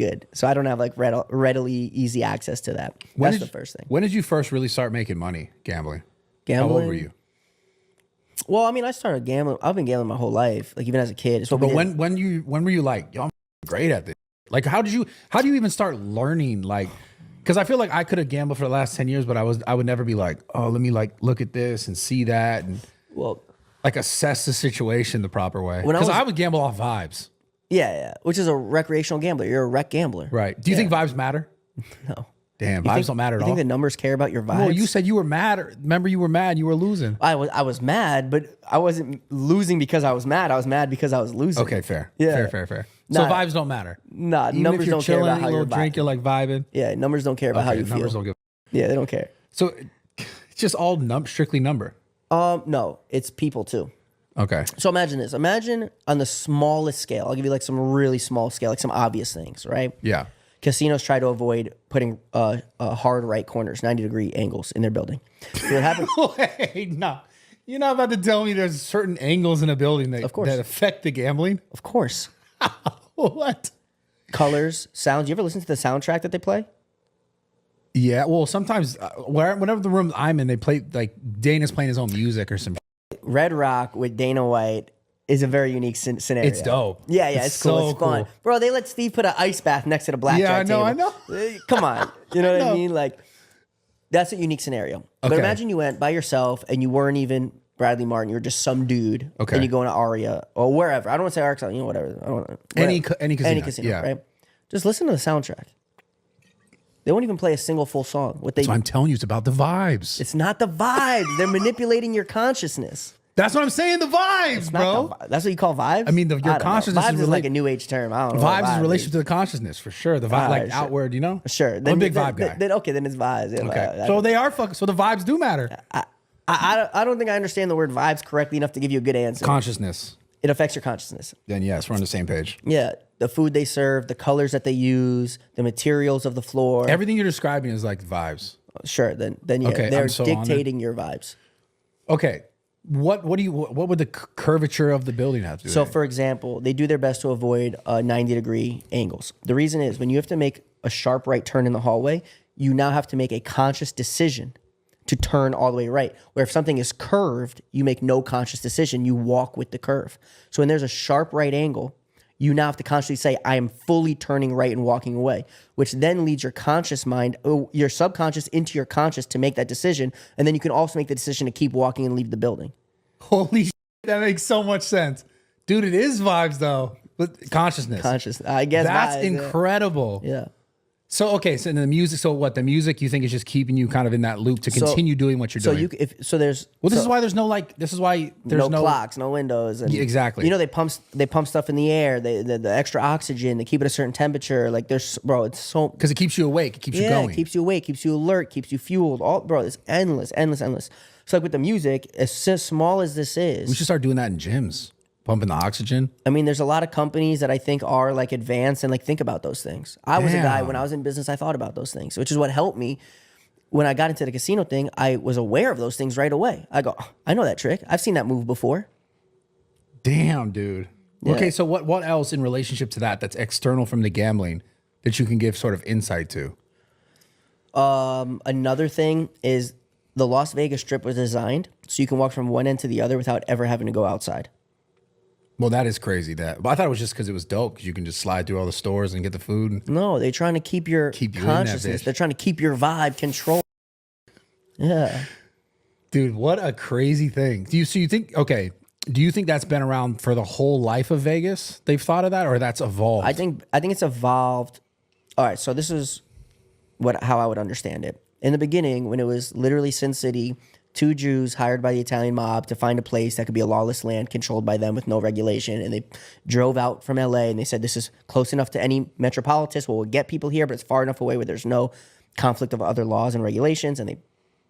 good. So I don't have like readily easy access to that. That's the first thing. When did you first really start making money gambling? Gambling? How old were you? Well, I mean, I started gambling. I've been gambling my whole life, like even as a kid. It's what But we did. when were you like, yo, I'm great at this? Like, how do you even start learning? Like, because I feel like I could have gambled for the last 10 years, but I would never be like, oh, let me like look at this and see that and Well, like assess the situation the proper way. When I Because was- I would gamble off vibes. yeah, which is a recreational gambler. You're a rec gambler. Right. Do you think vibes matter? No. Damn, You vibes think- don't matter at You all. think the numbers care about your vibes? Well, you said you were mad. Remember, you were mad. You were losing. I was mad, but I wasn't losing because I was mad. I was mad because I was losing. Okay, fair. Yeah. Fair. So Nah. vibes don't matter. Nah, Even numbers if you're don't care chilling, about how a you're little drink, you're like vibing. Yeah, numbers don't care about how you feel. Numbers don't give. Yeah, they don't care. So it's just all strictly number. No, it's people too. Okay. So imagine this. Imagine on the smallest scale. I'll give you like some really small scale, like some obvious things, right? Yeah. Casinos try to avoid putting hard right corners, 90-degree angles in their building. So what happens? Wait, no. You're not about to tell me there's certain angles in a building that, Of course. that affect the gambling? Of course. What? Colors, sounds. You ever listen to the soundtrack that they play? Yeah. Well, sometimes whenever the room I'm in, they play like Dana's playing his own music or some. Red Rock with Dana White is a very unique scenario. It's dope. Yeah, it's cool. so It's fun. cool. Bro, they let Steve put an ice bath next to the blackjack Yeah, I know, table. I know. Come on. You know what I know. mean? Like, that's a unique scenario. But Okay. imagine you went by yourself and you weren't even Bradley Martin. You were just some dude. Okay. And you go into Aria or wherever. I don't want to say Arkansas, whatever. I don't, Any whatever. casino, casino, yeah. right? Just listen to the soundtrack. They won't even play a single full song. What they So I'm telling you, it's about the vibes. It's not the vibes. They're manipulating your consciousness. That's what I'm saying. The vibes, Not bro. the that's what you call vibes? I mean, your I don't know. consciousness Vibes is is like a new age term. I don't know. Vibes what is vibe relationship to the consciousness for sure. The vibe, like sure. outward, you know. Sure. I'm a big vibe guy. Then it's vibes. Yeah, Okay. So they are fucking. So the vibes do matter. I don't think I understand the word vibes correctly enough to give you a good answer. Consciousness. It affects your consciousness. Then yes, we're on the same page. Yeah. The food they serve, the colors that they use, the materials of the floor. Everything you're describing is like vibes. Sure. Then yeah, Okay, they're I'm so honored. dictating your vibes. Okay. What would the curvature of the building have to do? So, with it? for example, they do their best to avoid 90-degree angles. The reason is when you have to make a sharp right turn in the hallway, you now have to make a conscious decision to turn all the way right. Where if something is curved, you make no conscious decision. You walk with the curve. So when there's a sharp right angle, you now have to consciously say, I am fully turning right and walking away, which then leads your conscious mind, your subconscious into your conscious to make that decision. And then you can also make the decision to keep walking and leave the building. Holy shit, that makes so much sense. Dude, it is vibes though. But consciousness. Conscious, I guess. That's vibes, yeah. incredible. Yeah. So okay, so the music. So what? The music you think is just keeping you kind of in that loop to continue doing what you're So doing. there's Well, this is why there's no like. This is why there's no clocks, no windows, and Yeah, exactly. You know they pump stuff in the air. The extra oxygen. They keep it a certain temperature. Like there's it's so because it keeps you awake. It keeps you going. It keeps you awake, keeps you alert, keeps you fueled. All bro, it's endless. So like with the music, as small as this is, We should start doing that in gyms, pumping the oxygen. I mean, there's a lot of companies that I think are like advanced and like think about those things. I was a guy Damn. when I was in business, I thought about those things, which is what helped me. When I got into the casino thing, I was aware of those things right away. I go, I know that trick. I've seen that move before. Damn, dude. Yeah. Okay, so what else in relationship to that's external from the gambling that you can give sort of insight to? Another thing is the Las Vegas Strip was designed so you can walk from one end to the other without ever having to go outside. Well, that is crazy. But I thought it was just because it was dope because you can just slide through all the stores and get the food. No, they're trying to keep your Keep you in that consciousness. bitch. They're trying to keep your vibe control. Yeah. Dude, what a crazy thing. Do you think that's been around for the whole life of Vegas? They've thought of that, or that's evolved? I think it's evolved. All right, so this is how I would understand it. In the beginning, when it was literally Sin City, two Jews hired by the Italian mob to find a place that could be a lawless land controlled by them with no regulation, and they drove out from LA and they said this is close enough to any metropolitan. We'll get people here, but it's far enough away where there's no conflict of other laws and regulations, and they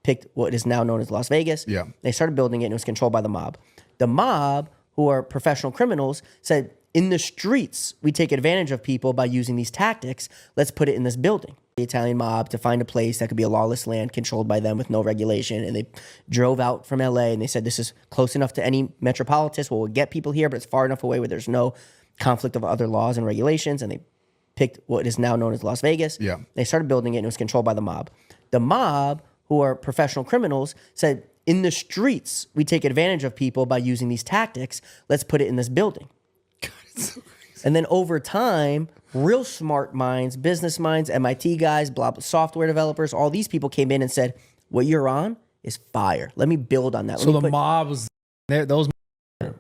picked what is now known as Las Vegas. Yeah. They started building it and it was controlled by the mob. The mob, who are professional criminals, said, in the streets, we take advantage of people by using these tactics. Let's put it in this building. The Italian mob to find a place that could be a lawless land controlled by them with no regulation. And they drove out from LA and they said, this is close enough to any metropolitan. We'll get people here, but it's far enough away where there's no conflict of other laws and regulations. And they picked what is now known as Las Vegas. Yeah. They started building it, and it was controlled by the mob. The mob, who are professional criminals, said, in the streets, we take advantage of people by using these tactics. Let's put it in this building. God, it's so crazy. And then over time, real smart minds, business minds, MIT guys, software developers, all these people came in and said, what you're on is fire. Let me build on that. So the mob was there. Those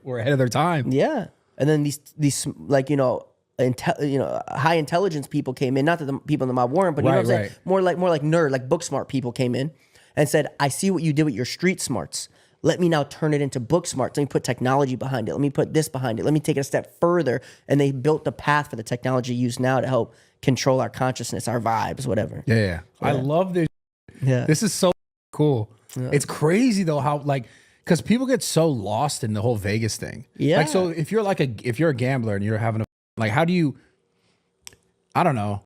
were ahead of their time. Yeah. And then these like, high intelligence people came in. Not that the people in the mob weren't, but you know what I'm saying? More like nerd, like book smart people came in and said, I see what you did with your street smarts. Let me now turn it into book smarts. Let me put technology behind it. Let me put this behind it. Let me take it a step further. And they built the path for the technology used now to help control our consciousness, our vibes, whatever. Yeah. I love this. Yeah. This is so cool. Yeah. It's crazy though how because people get so lost in the whole Vegas thing. Yeah. Like, so if you're a gambler and you're having how do you, I don't know.